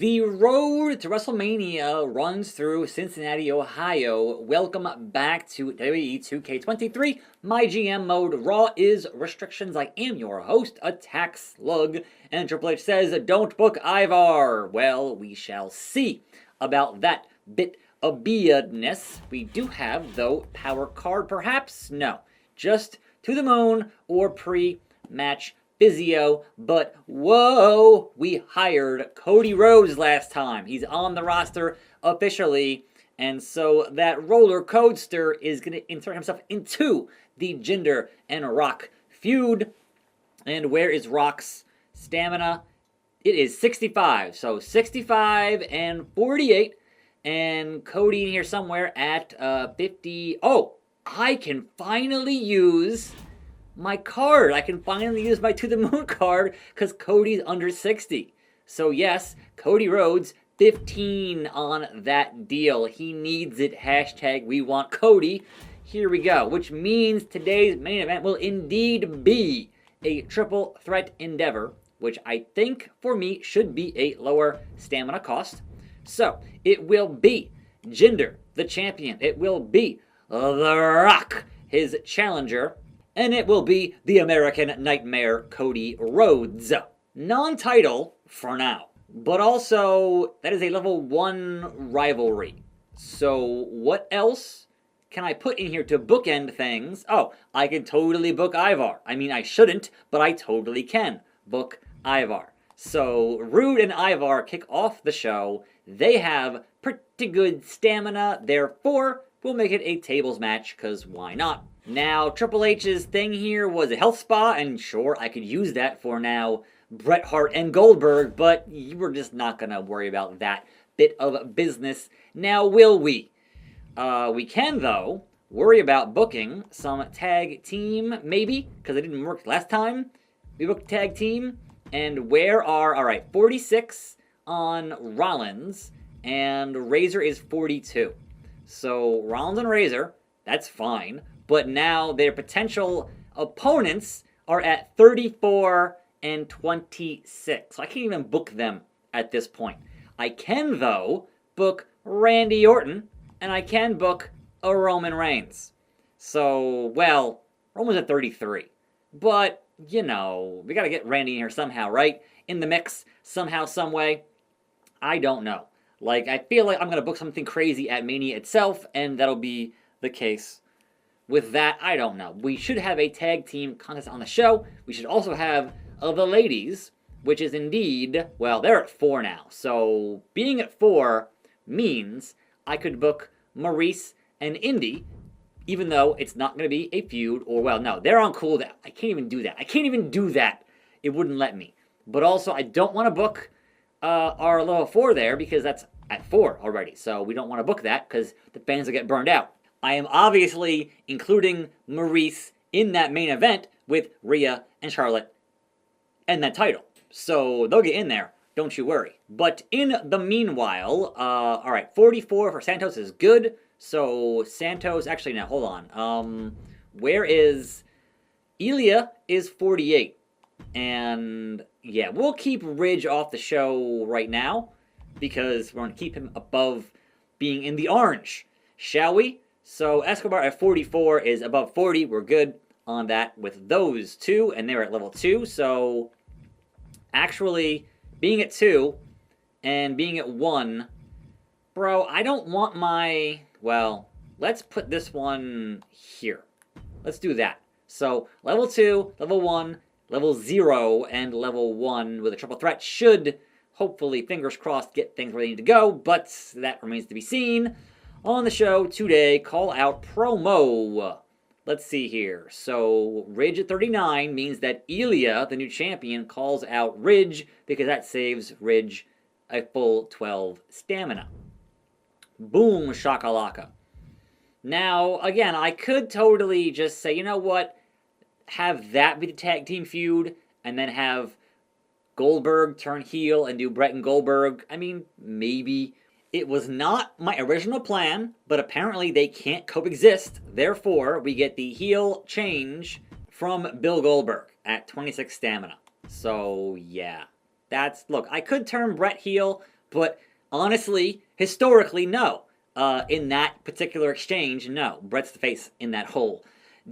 The road to WrestleMania runs through Cincinnati, Ohio. Welcome back to WWE 2K23. My GM mode, Raw is restrictions. I am your host, attackslug. And Triple H says, don't book Ivar. Well, we shall see about that bit of BS. We do have, though, power card, perhaps? No. Just to the moon or pre-match physio, but whoa, we hired Cody Rhodes last time. He's on the roster officially, and so that roller coaster is going to insert himself into the Jinder and Rock feud. And where is Rock's stamina? It is 65, so 65 and 48, and Cody in here somewhere at 50. Oh, I can finally use my card. I can finally use my To The Moon card because Cody's under 60. So yes, Cody Rhodes, 15 on that deal. He needs it. Hashtag we want Cody. Here we go. Which means today's main event will indeed be a triple threat endeavor, which I think for me should be a lower stamina cost. So it will be Jinder, the champion. It will be The Rock, his challenger. And it will be the American Nightmare, Cody Rhodes. Non-title for now. But also, that is a level 1 rivalry. So what else can I put in here to bookend things? Oh, I can totally book Ivar. I mean, I shouldn't, but I totally can book Ivar. So Rude and Ivar kick off the show. They have pretty good stamina, therefore we'll make it a tables match, because why not? Now, Triple H's thing here was a health spa, and sure, I could use that for now Bret Hart and Goldberg, but we're just not going to worry about that bit of business. Now, will we? We can, though, worry about booking some tag team, maybe, because it didn't work last time. We booked tag team, and where are, all right, 46 on Rollins, and Razor is 42. So, Rollins and Razor, that's fine. But now their potential opponents are at 34 and 26. So I can't even book them at this point. I can, though, book Randy Orton, and I can book a Roman Reigns. So, well, Roman's at 33. But, you know, we got to get Randy in here somehow, right? In the mix, somehow, some way. I don't know. Like, I feel like I'm going to book something crazy at Mania itself, and that'll be the case. With that, I don't know. We should have a tag team contest on the show. We should also have the ladies, which is indeed, well, they're at 4 now. So being at 4 means I could book Maurice and Indy, even though it's not going to be a feud, or, well, no, they're on cooldown. I can't even do that. I can't even do that. It wouldn't let me. But also, I don't want to book our level 4 there because that's at 4 already. So we don't want to book that because the fans will get burned out. I am obviously including Maurice in that main event with Rhea and Charlotte and that title. So they'll get in there, don't you worry. But in the meanwhile, all right, 44 for Santos is good. So Santos, actually, now, hold on. Where is... Ilya is 48. And, yeah, we'll keep Ridge off the show right now because we're going to keep him above being in the orange. Shall we? So Escobar at 44 is above 40. We're good on that with those two, and they're at level 2. So actually, being at 2 and being at 1, bro, I don't want my, well, let's put this one here. Let's do that. So level 2, level 1, level 0, and level 1 with a triple threat should, hopefully, fingers crossed, get things where they need to go, but that remains to be seen. On the show today, call out promo. Let's see here. So, Ridge at 39 means that Ilya, the new champion, calls out Ridge because that saves Ridge a full 12 stamina. Boom, shakalaka. Now, again, I could totally just say, you know what? Have that be the tag team feud and then have Goldberg turn heel and do Bret and Goldberg. I mean, maybe. It was not my original plan, but apparently they can't coexist. Therefore, we get the heel change from Bill Goldberg at 26 stamina. So, yeah. Look, I could turn Bret heel, But honestly, historically, no. In that particular exchange, no. Brett's the face in that whole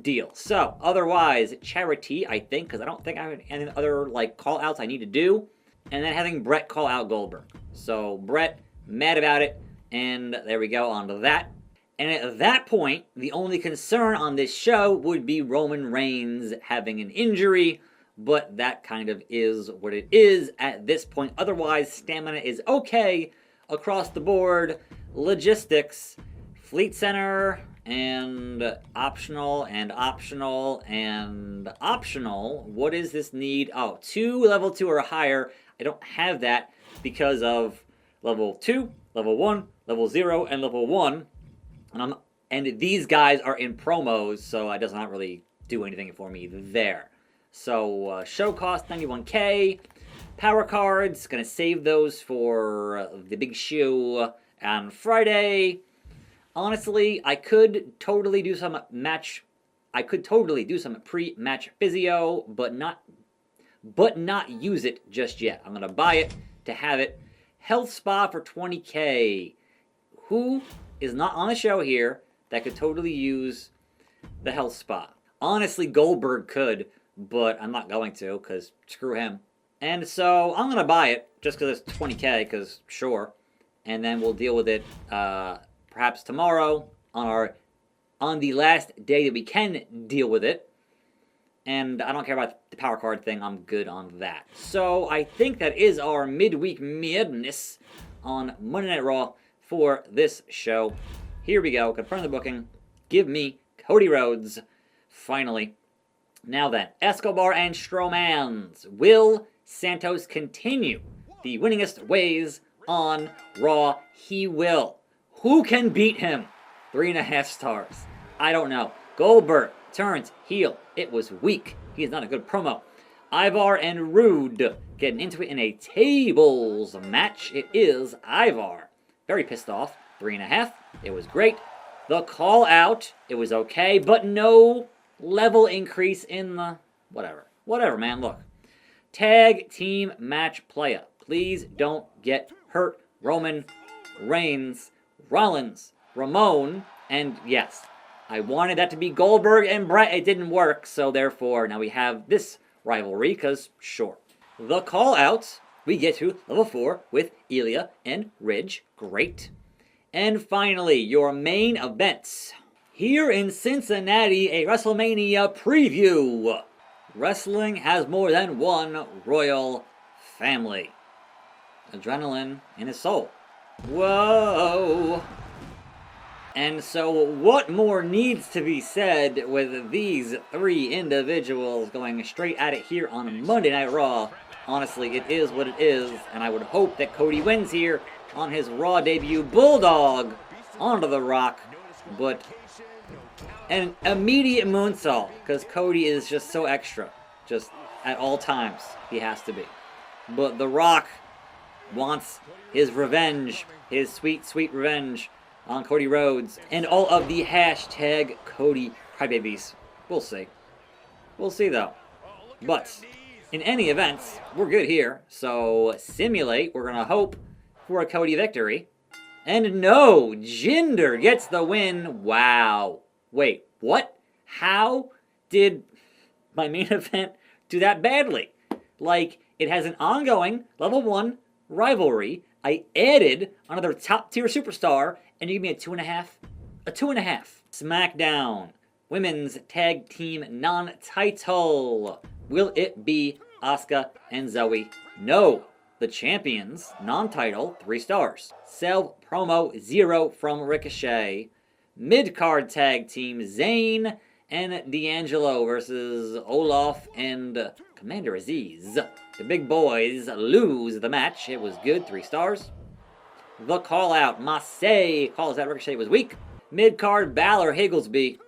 deal. So, otherwise, charity, I think, because I don't think I have any other, like, call-outs I need to do. And then having Brett call out Goldberg. So, Brett, mad about it, and there we go, on to that. And at that point, the only concern on this show would be Roman Reigns having an injury, but that kind of is what it is at this point. Otherwise, stamina is okay across the board. Logistics, Fleet Center, and optional, and optional, and optional. What is this need? Oh, 2 level 2 or higher. I don't have that because of level 2, level 1, level 0, and level 1. And these guys are in promos, so it does not really do anything for me there. So, show cost 91k. Power cards, gonna save those for the big show on Friday. Honestly, I could totally do some pre-match physio, but not use it just yet. I'm gonna buy it to have it. Health spa for 20k. Who is not on the show here that could totally use the health spa? Honestly, Goldberg could, but I'm not going to, because screw him. And so, I'm going to buy it, just because it's 20k, because sure. And then we'll deal with it, perhaps tomorrow, on the last day that we can deal with it. And I don't care about the power card thing, I'm good on that. So, I think that is our midweek madness on Monday Night Raw for this show. Here we go, confirm the booking. Give me Cody Rhodes, finally. Now then, Escobar and Strowman's. Will Santos continue the winningest ways on Raw? He will. Who can beat him? 3.5 stars. I don't know. Goldberg turns heel. It was weak. He is not a good promo. Ivar and Rude getting into it in a tables match. It is Ivar. Very pissed off. 3.5. It was great. The call out. It was okay, but no level increase in the whatever. Whatever, man. Look. Tag team match playa. Please don't get hurt. Roman Reigns, Rollins, Ramon, and yes, I wanted that to be Goldberg and Brett. It didn't work, so therefore now we have this rivalry, because sure. The call outs, we get to level 4 with Ilya and Ridge. Great. And finally, your main events. Here in Cincinnati, a WrestleMania preview. Wrestling has more than one royal family. Adrenaline in his soul. Whoa. And so what more needs to be said with these 3 individuals going straight at it here on Monday Night Raw? Honestly, it is what it is, and I would hope that Cody wins here on his Raw debut. Bulldog onto the Rock, but an immediate moonsault, because Cody is just so extra. Just at all times, he has to be. But The Rock wants his revenge, his sweet, sweet revenge on Cody Rhodes, and all of the hashtag Cody crybabies. We'll see. We'll see, though. But in any event, we're good here. So simulate. We're going to hope for a Cody victory. And no, Jinder gets the win. Wow. Wait, what? How did my main event do that badly? Like, it has an ongoing level 1 rivalry. I added another top tier superstar, and you give me a 2.5? A 2.5. SmackDown. Women's Tag Team non-title. Will it be Asuka and Zoe? No. The champions, non-title, 3 stars. Self-promo, 0 from Ricochet. Mid-card tag team, Zayn and D'Angelo versus Olaf and Commander Aziz. The big boys lose the match. It was good, 3 stars. The call-out, Massey calls out Ricochet was weak. Mid-card, Balor, Higglesby.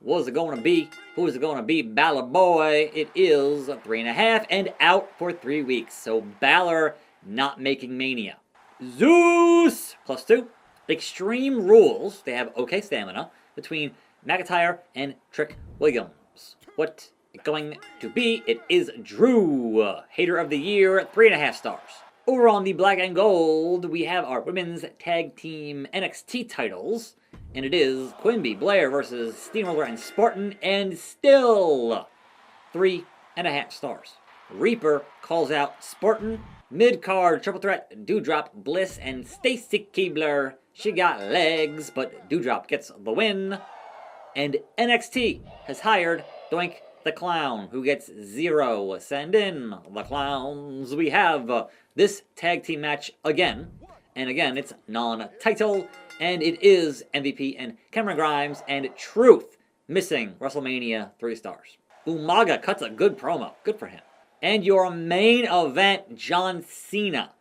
What is it going to be? Who is it going to be? Balor boy. It is 3.5 and out for 3 weeks. So Balor not making Mania. Zeus +2. Extreme Rules. They have okay stamina between McIntyre and Trick Williams. What it's going to be? It is Drew. Hater of the Year, 3.5 stars. Over on the black and gold, we have our women's tag team NXT titles. And it is Quimby Blair versus Steamroller and Spartan. And still 3.5 stars. Reaper calls out Spartan. Mid-card triple threat, Dewdrop, Bliss, and Stacy Keibler. She got legs, but Dewdrop gets the win. And NXT has hired Doink the Clown, who gets 0. Send in the clowns. We have this tag team match again. And again, it's non-title. And it is MVP and Cameron Grimes and Truth missing WrestleMania 3 stars. Umaga cuts a good promo. Good for him. And your main event, John Cena,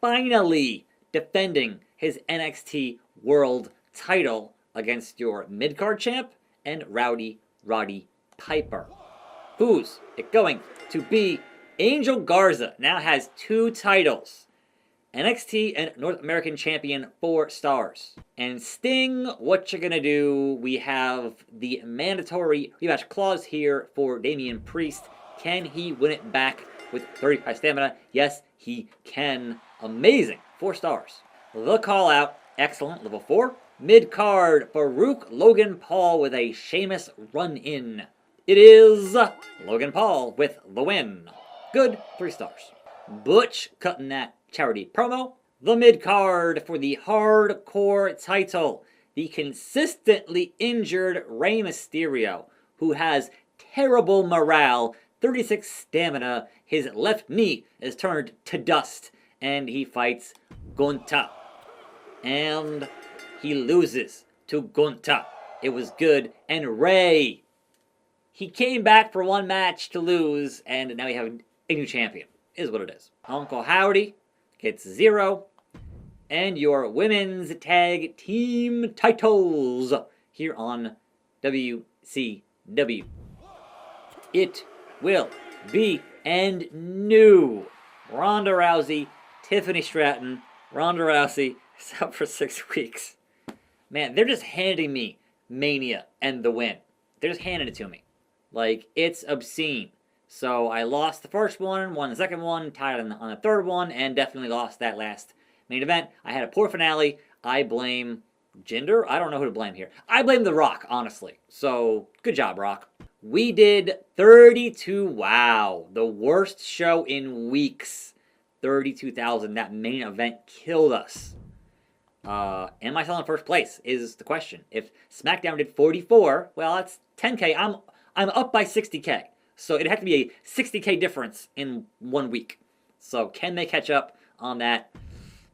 finally defending his NXT World title against your mid-card champ and Rowdy Roddy Piper. Who's it going to be? Angel Garza now has 2 titles. NXT and North American Champion, 4 stars. And Sting, what you gonna do? We have the mandatory rematch clause here for Damian Priest. Can he win it back with 35 stamina? Yes, he can. Amazing. 4 stars. The call out, excellent, level 4. Mid-card, Farouk Logan Paul with a Sheamus run-in. It is Logan Paul with the win. Good, 3 stars. Butch cutting that charity promo. The mid-card for the hardcore title. The consistently injured Rey Mysterio, who has terrible morale, 36 stamina, his left knee is turned to dust, and he fights Gunta. And he loses to Gunta. It was good. And Rey, he came back for 1 match to lose, and now we have a new champion. Is what it is. Uncle Howdy gets 0. And your women's tag team titles here on WCW. It will be and new. Ronda Rousey, Tiffany Stratton. Ronda Rousey is out for 6 weeks. Man, they're just handing me Mania and the win. They're just handing it to me. Like, it's obscene. So I lost the first one, won the second one, tied on the third one, and definitely lost that last main event. I had a poor finale. I blame Jinder. I don't know who to blame here. I blame The Rock, honestly. So, good job, Rock. We did 32. Wow. The worst show in weeks. 32,000. That main event killed us. Am I still in first place is the question. If SmackDown did 44, well, that's 10K. I'm up by 60K. So it'd have to be a 60K difference in 1 week. So can they catch up on that?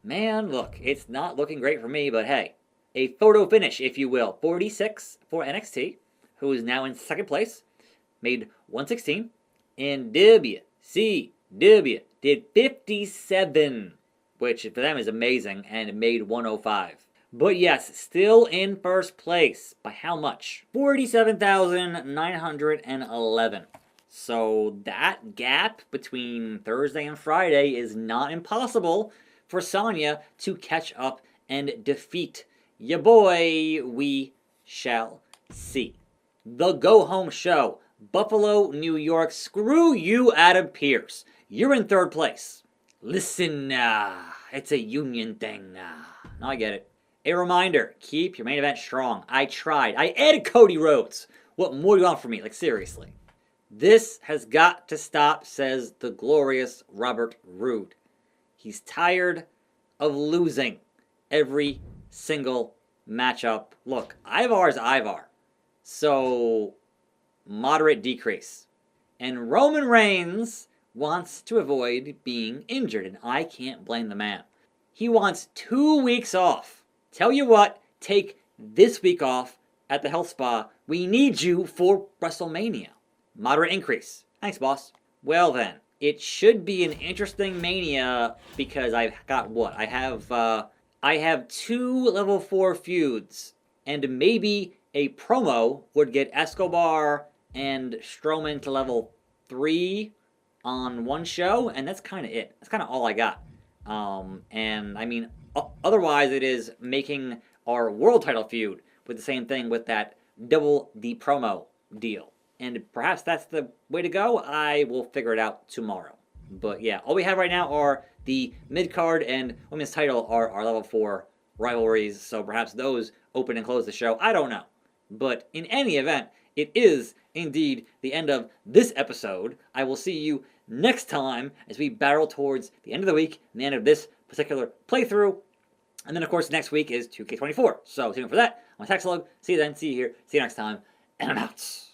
Man, look, it's not looking great for me, but hey, a photo finish, if you will. 46 for NXT, who is now in second place, made 116. And WCW did 57, which for them is amazing, and made 105. But yes, still in first place. By how much? 47,911. So that gap between Thursday and Friday is not impossible for Sonya to catch up and defeat ya boy. We shall see. The go-home show. Buffalo, New York. Screw you, Adam Pearce. You're in third place. Listen, it's a union thing. Now I get it. A reminder, keep your main event strong. I tried. I added Cody Rhodes. What more do you want from me? Like, seriously. This has got to stop, says the glorious Robert Roode. He's tired of losing every single matchup. Look, Ivar is Ivar. So, moderate decrease. And Roman Reigns wants to avoid being injured, and I can't blame the man. He wants 2 weeks off. Tell you what, take this week off at the health spa. We need you for WrestleMania. Moderate increase. Thanks, boss. Well then, it should be an interesting Mania because I've got what? I have 2 level 4 feuds, and maybe a promo would get Escobar and Strowman to level 3 on one show, and that's kind of it. That's kind of all I got. And I mean, otherwise it is making our world title feud with the same thing with that double the promo deal. And perhaps that's the way to go. I will figure it out tomorrow. But yeah, all we have right now are the mid-card and women's title are our level 4 rivalries, so perhaps those open and close the show. I don't know. But in any event, it is indeed the end of this episode. I will see you next time as we barrel towards the end of the week and the end of this particular playthrough. And then, of course, next week is 2K24. So tune in for that. I'm attackslug. See you then. See you here. See you next time. And I'm out.